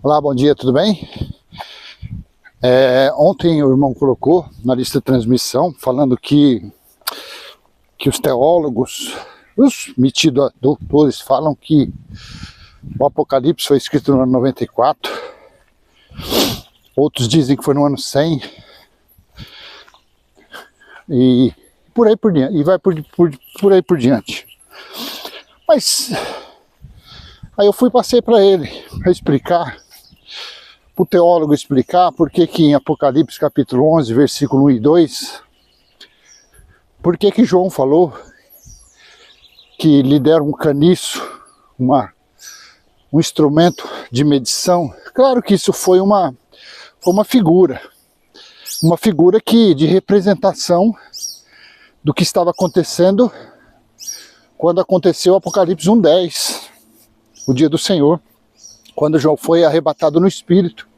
Olá, bom dia, tudo bem? Ontem o irmão colocou na lista de transmissão falando que os teólogos, os metidos doutores falam que o Apocalipse foi escrito no ano 94, outros dizem que foi no ano 100 e por aí por diante, e vai por aí por diante. Mas aí eu passei para ele para explicar, para o teólogo explicar por que em Apocalipse capítulo 11, versículo 1 e 2, por que João falou que lhe deram um caniço, um instrumento de medição. Claro que isso foi uma figura de representação do que estava acontecendo quando aconteceu o Apocalipse 1:10, o dia do Senhor, quando João foi arrebatado no Espírito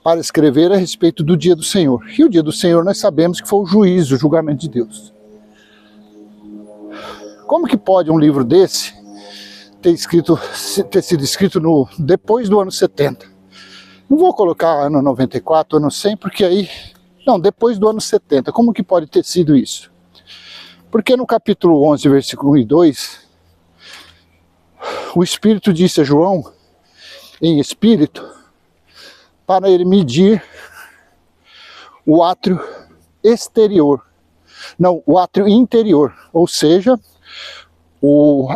para escrever a respeito do dia do Senhor. E o dia do Senhor nós sabemos que foi o juízo, o julgamento de Deus. Como que pode um livro desse ter sido escrito depois do ano 70? Não vou colocar ano 94, ano 100, porque aí... Não, depois do ano 70. Como que pode ter sido isso? Porque no capítulo 11, versículo 1 e 2, o Espírito disse a João, em espírito, para ele medir o átrio exterior. Não, o átrio interior, ou seja,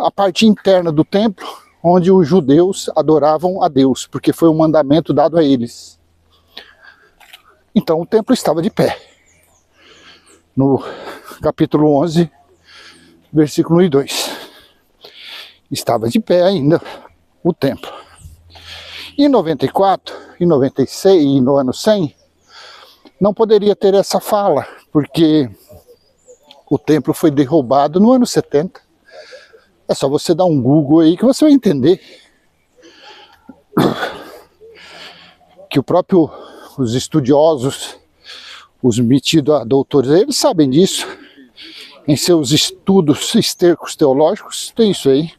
a parte interna do templo, onde os judeus adoravam a Deus, porque foi um mandamento dado a eles. Então o templo estava de pé. No capítulo 11, versículo 1 e 2. Estava de pé ainda o templo. Em 94, em 96 e no ano 100, não poderia ter essa fala, porque o templo foi derrubado no ano 70. É só você dar um Google aí que você vai entender que os estudiosos, os metidos doutores, eles sabem disso. Em seus estudos estercos teológicos, tem isso aí,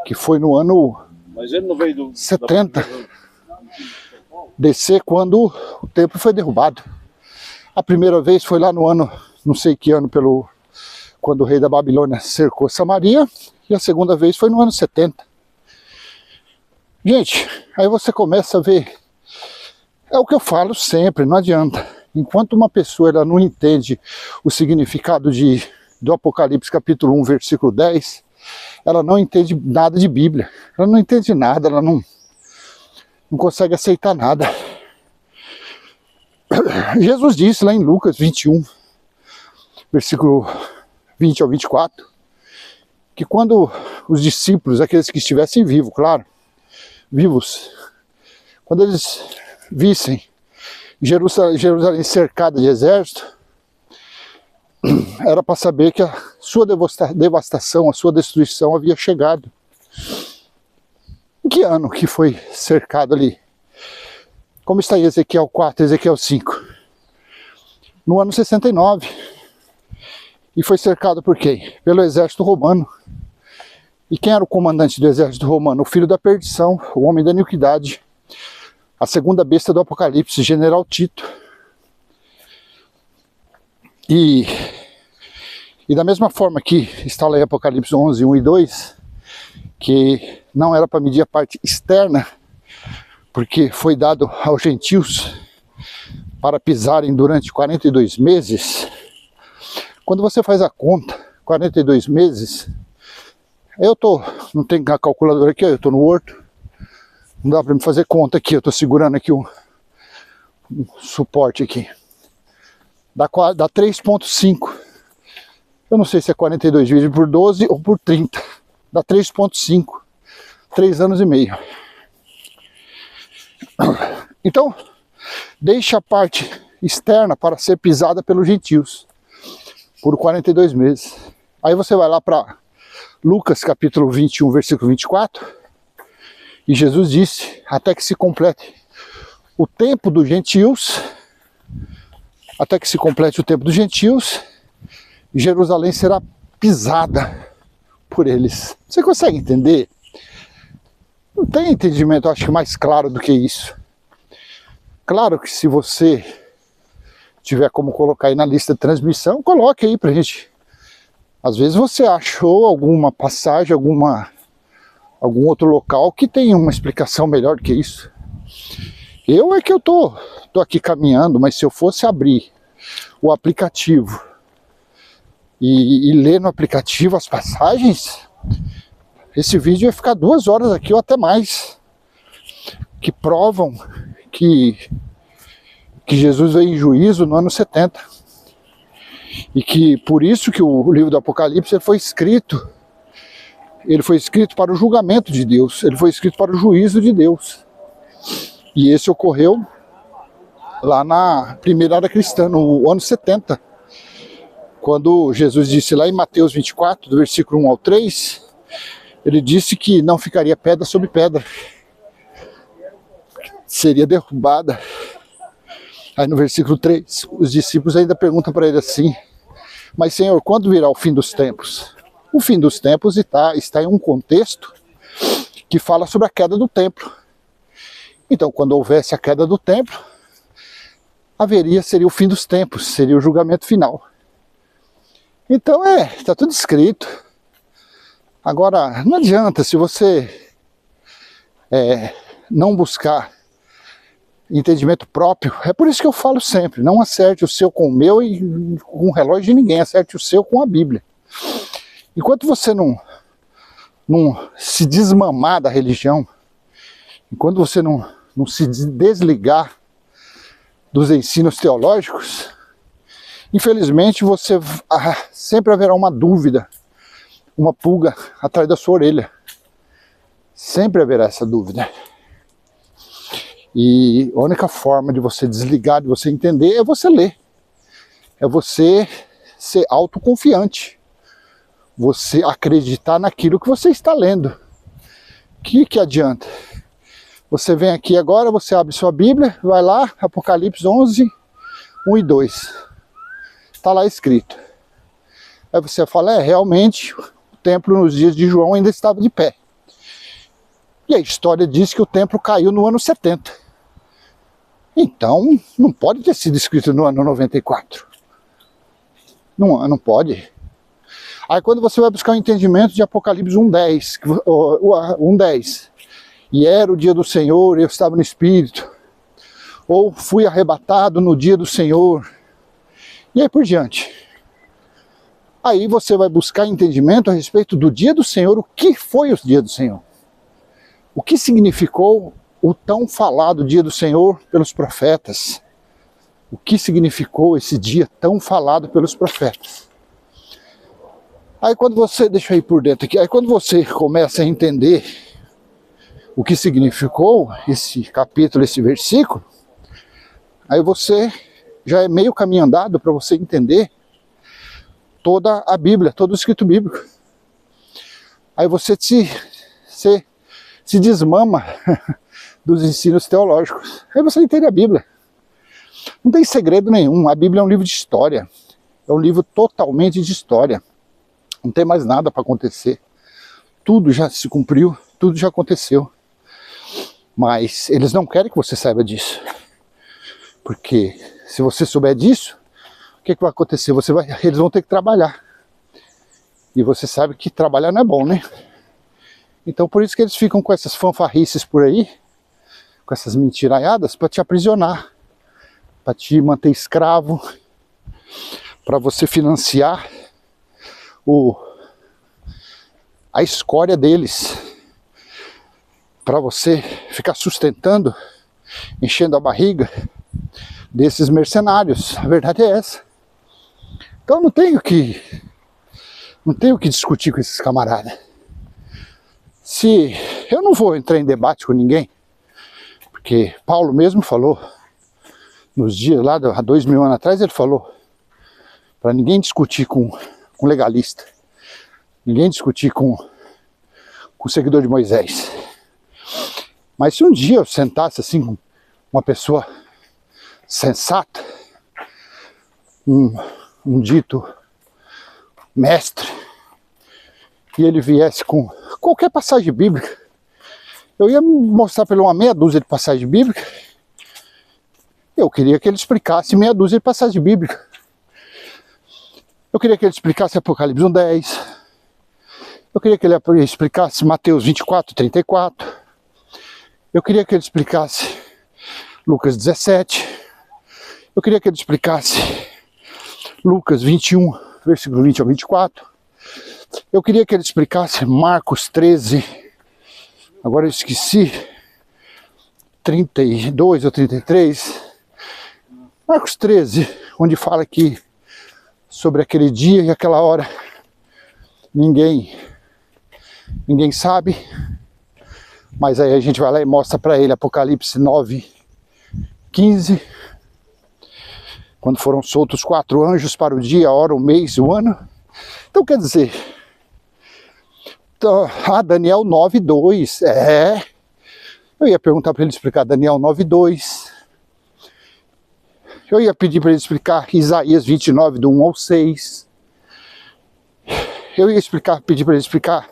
que foi no ano 70, DC, quando o templo foi derrubado. A primeira vez foi lá no ano, não sei que ano, quando o rei da Babilônia cercou Samaria, e a segunda vez foi no ano 70. Gente, aí você começa a ver, é o que eu falo sempre, não adianta. Enquanto uma pessoa ela não entende o significado do Apocalipse capítulo 1, versículo 10, ela não entende nada de Bíblia. Ela não entende nada, ela não consegue aceitar nada. Jesus disse lá em Lucas 21, versículo 20 ao 24, que quando os discípulos, aqueles que estivessem vivos, claro, vivos, quando eles vissem Jerusalém cercada de exército, era para saber que a sua devastação, a sua destruição havia chegado. Em que ano que foi cercado ali? Como está em Ezequiel 4, Ezequiel 5? No ano 69. E foi cercado por quem? Pelo exército romano. E quem era o comandante do exército romano? O filho da perdição, o homem da iniquidade, a segunda besta do Apocalipse, General Tito. E da mesma forma que está lá em Apocalipse 11, 1 e 2, que não era para medir a parte externa, porque foi dado aos gentios para pisarem durante 42 meses, quando você faz a conta, 42 meses, não tenho a calculadora aqui, eu estou no Word, não dá para me fazer conta aqui, eu estou segurando aqui um suporte aqui, dá 3,5, eu não sei se é 42 dividido por 12 ou por 30, dá 3,5, 3 anos e meio. Então, deixa a parte externa para ser pisada pelos gentios, por 42 meses. Aí você vai lá para Lucas capítulo 21, versículo 24, e Jesus disse, até que se complete o tempo dos gentios, Jerusalém será pisada por eles. Você consegue entender? Não tem entendimento, eu acho, mais claro do que isso. Claro que se você tiver como colocar aí na lista de transmissão, coloque aí pra gente. Às vezes você achou alguma passagem, algum outro local que tem uma explicação melhor do que isso. Eu é que eu tô aqui caminhando, mas se eu fosse abrir o aplicativo e ler no aplicativo as passagens, esse vídeo ia ficar 2 horas aqui ou até mais, que provam que Jesus veio em juízo no ano 70. E que por isso que o livro do Apocalipse ele foi escrito para o julgamento de Deus, ele foi escrito para o juízo de Deus. E esse ocorreu lá na primeira era cristã, no ano 70. Quando Jesus disse lá em Mateus 24, do versículo 1 ao 3, ele disse que não ficaria pedra sobre pedra, seria derrubada. Aí no versículo 3, os discípulos ainda perguntam para ele assim: mas Senhor, quando virá o fim dos tempos? O fim dos tempos está em um contexto que fala sobre a queda do templo. Então, quando houvesse a queda do templo, seria o fim dos tempos, seria o julgamento final. Então está tudo escrito. Agora, não adianta se você não buscar entendimento próprio. É por isso que eu falo sempre, não acerte o seu com o meu e com o relógio de ninguém, acerte o seu com a Bíblia. Enquanto você não se desmamar da religião, enquanto você não se desligar dos ensinos teológicos, infelizmente sempre haverá uma dúvida, uma pulga atrás da sua orelha. Sempre haverá essa dúvida. E a única forma de você desligar, de você entender, é você ler. É você ser autoconfiante. Você acreditar naquilo que você está lendo. O que adianta? Você vem aqui agora, você abre sua Bíblia, vai lá, Apocalipse 11, 1 e 2. Está lá escrito. Aí você fala, realmente, o templo nos dias de João ainda estava de pé. E a história diz que o templo caiu no ano 70. Então, não pode ter sido escrito no ano 94. Não pode. Aí quando você vai buscar o entendimento de Apocalipse 1:10, 1:10, e era o dia do Senhor, eu estava no Espírito, ou fui arrebatado no dia do Senhor, e aí por diante. Aí você vai buscar entendimento a respeito do dia do Senhor, o que foi o dia do Senhor? O que significou o tão falado dia do Senhor pelos profetas? O que significou esse dia tão falado pelos profetas? Aí quando você, deixa eu ir por dentro aqui, aí quando você começa a entender o que significou esse capítulo, esse versículo, aí você já é meio caminho andado para você entender toda a Bíblia, todo o escrito bíblico. Aí você se desmama dos ensinos teológicos. Aí você entende a Bíblia. Não tem segredo nenhum. A Bíblia é um livro de história. É um livro totalmente de história. Não tem mais nada para acontecer. Tudo já se cumpriu, tudo já aconteceu. Mas eles não querem que você saiba disso. Porque se você souber disso, o que vai acontecer? Eles vão ter que trabalhar. E você sabe que trabalhar não é bom, né? Então por isso que eles ficam com essas fanfarrices por aí, com essas mentiraiadas, para te aprisionar, para te manter escravo, para você financiar a escória deles, para você ficar sustentando, enchendo a barriga desses mercenários. A verdade é essa. Então não tenho que discutir com esses camaradas. Se eu não vou entrar em debate com ninguém, porque Paulo mesmo falou, nos dias lá, há 2000 anos atrás, ele falou, para ninguém discutir com legalista, ninguém discutir com seguidor de Moisés. Mas se um dia eu sentasse assim com uma pessoa sensata, um dito mestre, e ele viesse com qualquer passagem bíblica Eu ia mostrar para ele uma meia dúzia de passagens bíblicas. Eu queria que ele explicasse meia dúzia de passagens bíblicas. Eu queria que ele explicasse Apocalipse 1:10. Eu queria que ele explicasse Mateus 24:34. Eu queria que ele explicasse Lucas 17. Eu queria que ele explicasse Lucas 21, versículo 20 ao 24. Eu queria que ele explicasse Marcos 13. Agora eu esqueci. 32 ou 33. Marcos 13, onde fala que sobre aquele dia e aquela hora ninguém sabe, mas aí a gente vai lá e mostra para ele Apocalipse 9:15, quando foram soltos 4 anjos para o dia, a hora, o mês e o ano. Então quer dizer, Daniel 9:2, eu ia perguntar para ele explicar Daniel 9:2. Eu ia pedir para ele explicar Isaías 29, do 1 ao 6. Eu ia pedir para ele explicar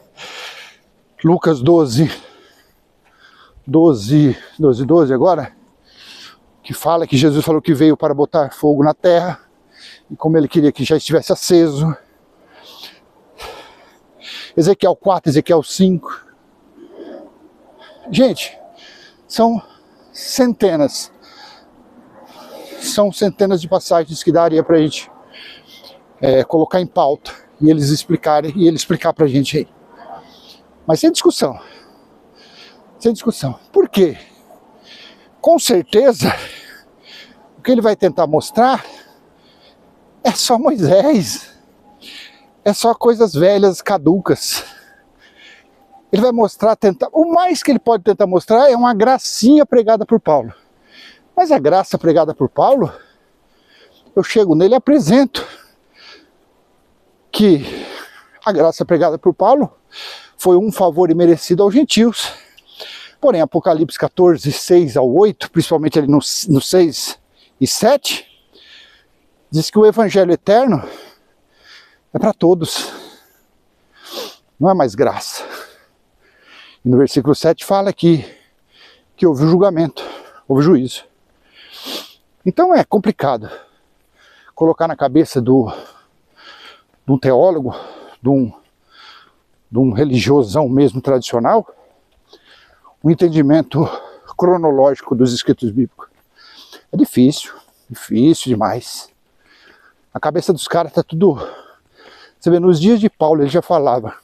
Lucas 12 agora, que fala que Jesus falou que veio para botar fogo na terra, e como ele queria que já estivesse aceso. Ezequiel 4, Ezequiel 5. Gente, são centenas de passagens que daria pra gente colocar em pauta e ele explicar pra gente aí. Mas sem discussão. Por quê? Com certeza, o que ele vai tentar mostrar é só Moisés. É só coisas velhas, caducas. Ele vai mostrar, o mais que ele pode tentar mostrar é uma gracinha pregada por Paulo. Mas a graça pregada por Paulo, eu chego nele e apresento que a graça pregada por Paulo foi um favor imerecido aos gentios. Porém, Apocalipse 14, 6 ao 8, principalmente ali no 6 e 7, diz que o evangelho eterno é para todos. Não é mais graça. E no versículo 7 fala que houve o julgamento, houve o juízo. Então é complicado colocar na cabeça de um teólogo, de um religiosão mesmo tradicional, o entendimento cronológico dos escritos bíblicos. É difícil demais. A cabeça dos caras está tudo... Você vê, nos dias de Paulo ele já falava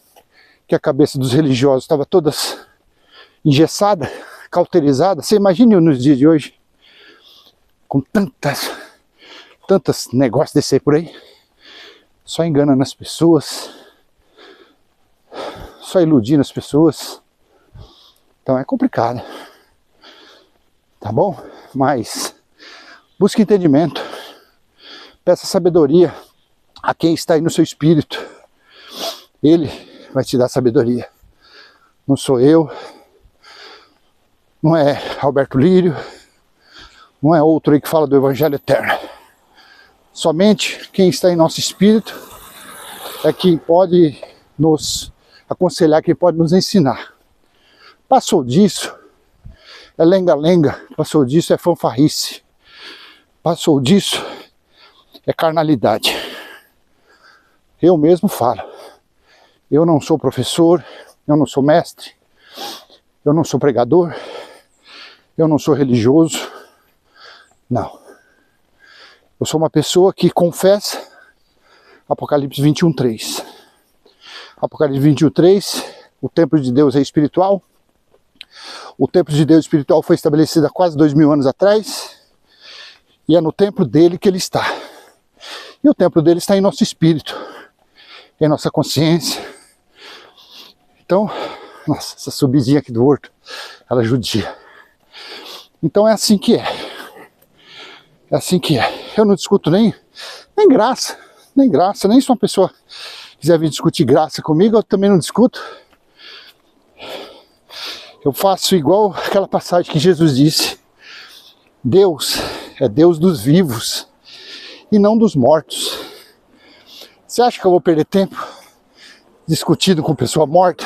que a cabeça dos religiosos estava toda engessada, cauterizada. Você imagina nos dias de hoje, com tantos negócios desse aí por aí, só enganando as pessoas, só iludindo as pessoas. Então é complicado, tá bom? Mas busque entendimento, peça sabedoria a quem está aí no seu espírito. Ele vai te dar sabedoria. Não sou eu, não é Alberto Lírio, não é outro aí que fala do evangelho eterno. Somente quem está em nosso espírito é quem pode nos aconselhar, quem pode nos ensinar. Passou disso, é lenga-lenga. Passou disso, é fanfarrice. Passou disso, é carnalidade. Eu mesmo falo. Eu não sou professor, eu não sou mestre, eu não sou pregador, eu não sou religioso. Não. Eu sou uma pessoa que confessa Apocalipse 21:3. Apocalipse 21:3, o templo de Deus é espiritual. O templo de Deus espiritual foi estabelecido há quase 2000 anos atrás. E é no templo dele que ele está. E o templo dele está em nosso espírito, em nossa consciência. Então, nossa, essa subidinha aqui do horto, ela judia. Então é assim que é. É assim que é. Eu não discuto nem graça, nem se uma pessoa quiser vir discutir graça comigo, eu também não discuto. Eu faço igual aquela passagem que Jesus disse: Deus é Deus dos vivos e não dos mortos. Você acha que eu vou perder tempo discutindo com pessoa morta,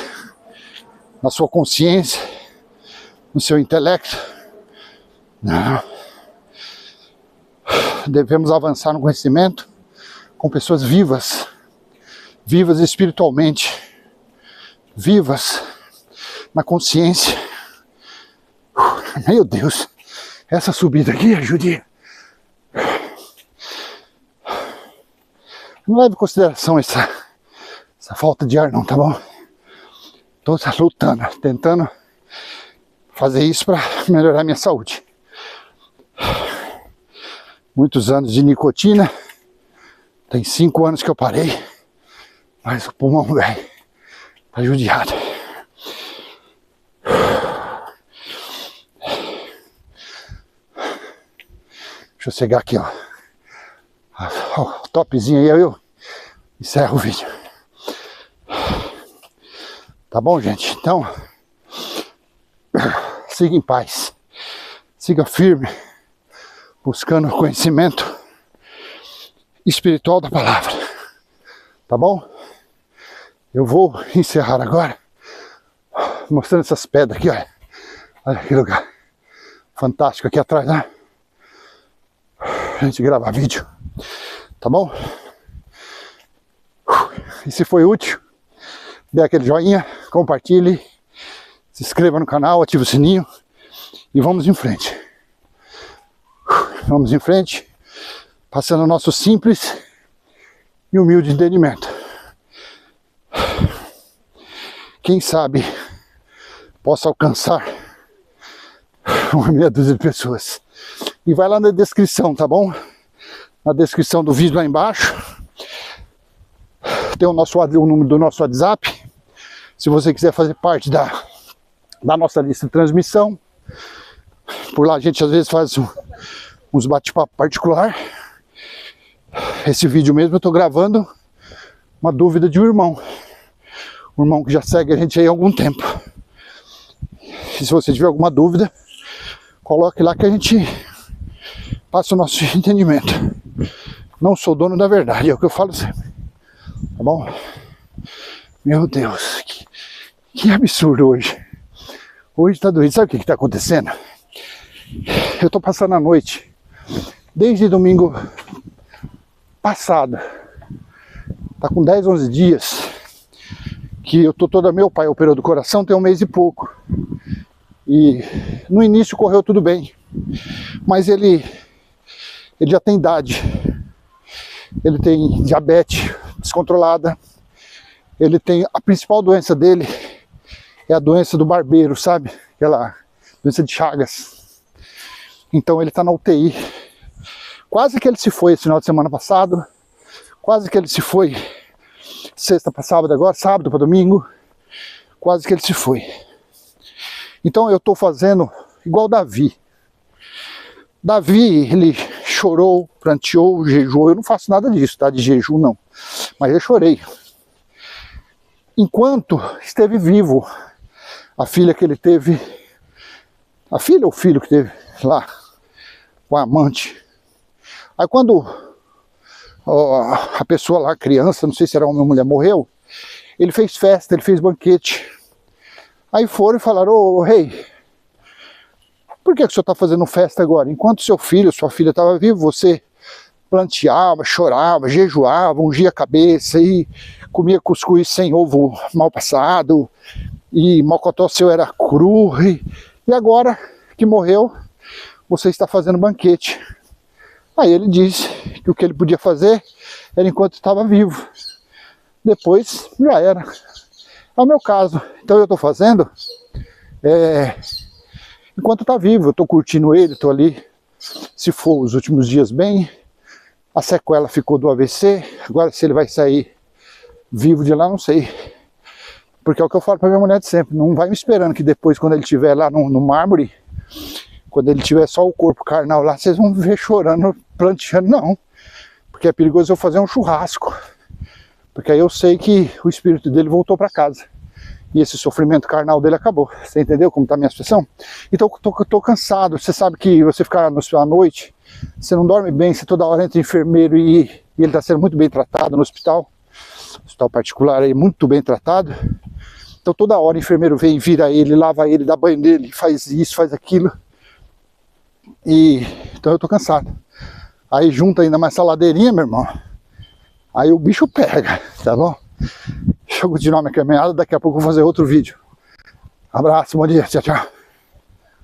na sua consciência, no seu intelecto. Não. Devemos avançar no conhecimento com pessoas vivas, vivas espiritualmente, vivas na consciência. Meu Deus, essa subida aqui, ajude. Não leve em consideração essa falta de ar não, tá bom? Tô lutando, tentando fazer isso para melhorar minha saúde. Muitos anos de nicotina, tem 5 anos que eu parei, mas o pulmão, velho, tá judiado. Deixa eu chegar aqui, ó. O topzinho aí, eu encerro o vídeo. Tá bom, gente? Então, siga em paz, siga firme, buscando o conhecimento espiritual da palavra, tá bom? Eu vou encerrar agora, mostrando essas pedras aqui, olha. Olha que lugar fantástico aqui atrás, né? A gente gravar vídeo, tá bom? E se foi útil, dê aquele joinha, compartilhe, se inscreva no canal, ative o sininho e vamos em frente. Vamos em frente, passando o nosso simples e humilde entendimento. Quem sabe possa alcançar uma meia dúzia de pessoas. E vai lá na descrição, tá bom? Na descrição do vídeo lá embaixo tem o número do nosso WhatsApp. Se você quiser fazer parte da nossa lista de transmissão, por lá a gente às vezes faz uns bate-papo particular. Esse vídeo mesmo eu tô gravando uma dúvida de um irmão que já segue a gente aí há algum tempo. E se você tiver alguma dúvida, coloque lá que a gente passa o nosso entendimento. Não sou dono da verdade, é o que eu falo sempre, tá bom? Meu Deus, que absurdo hoje. Hoje tá doido. Sabe o que tá acontecendo? Eu tô passando a noite desde domingo passado. Tá com 10, 11 dias que eu tô toda... Meu pai operou do coração tem 1 mês e pouco. E no início correu tudo bem, mas ele já tem idade. Ele tem diabetes descontrolada. Ele tem... A principal doença dele é a doença do barbeiro, sabe? Aquela doença de Chagas. Então ele tá na UTI. Quase que ele se foi esse final de semana passado. Quase que ele se foi sexta para sábado agora, sábado para domingo. Quase que ele se foi. Então eu tô fazendo igual Davi. Davi, ele chorou, pranteou, jejuou. Eu não faço nada disso, tá? De jejum não. Mas eu chorei. Enquanto esteve vivo, a filha que ele teve, a filha ou o filho que teve lá, com a amante. Aí quando a pessoa lá, a criança, não sei se era homem ou mulher, morreu, ele fez festa, ele fez banquete. Aí foram e falaram: ô rei, por que o senhor está fazendo festa agora? Enquanto seu filho, sua filha estava vivo, você planteava, chorava, jejuava, ungia a cabeça e comia cuscuz sem ovo mal passado, e mocotó seu era cru, e agora que morreu, você está fazendo banquete. Aí ele disse que o que ele podia fazer era enquanto estava vivo, depois já era. É o meu caso. Então eu estou fazendo enquanto está vivo, eu estou curtindo ele, estou ali. Se for os últimos dias bem, a sequela ficou do AVC, agora se ele vai sair vivo de lá, não sei. Porque é o que eu falo para minha mulher de sempre, não vai me esperando que depois, quando ele estiver lá no mármore, quando ele tiver só o corpo carnal lá, vocês vão ver chorando, planteando, não. Porque é perigoso eu fazer um churrasco. Porque aí eu sei que o espírito dele voltou para casa. E esse sofrimento carnal dele acabou. Você entendeu como está a minha situação? Então eu tô cansado. Você sabe que você ficar à noite, você não dorme bem, você toda hora entra enfermeiro e ele está sendo muito bem tratado no hospital. Hospital particular aí, muito bem tratado. Então toda hora o enfermeiro vem, vira ele, lava ele, dá banho nele, faz isso, faz aquilo. E então eu tô cansado. Aí junta ainda mais saladeirinha, meu irmão. Aí o bicho pega, tá bom? Deixa eu continuar minha caminhada, daqui a pouco eu vou fazer outro vídeo. Abraço, bom dia, tchau, tchau.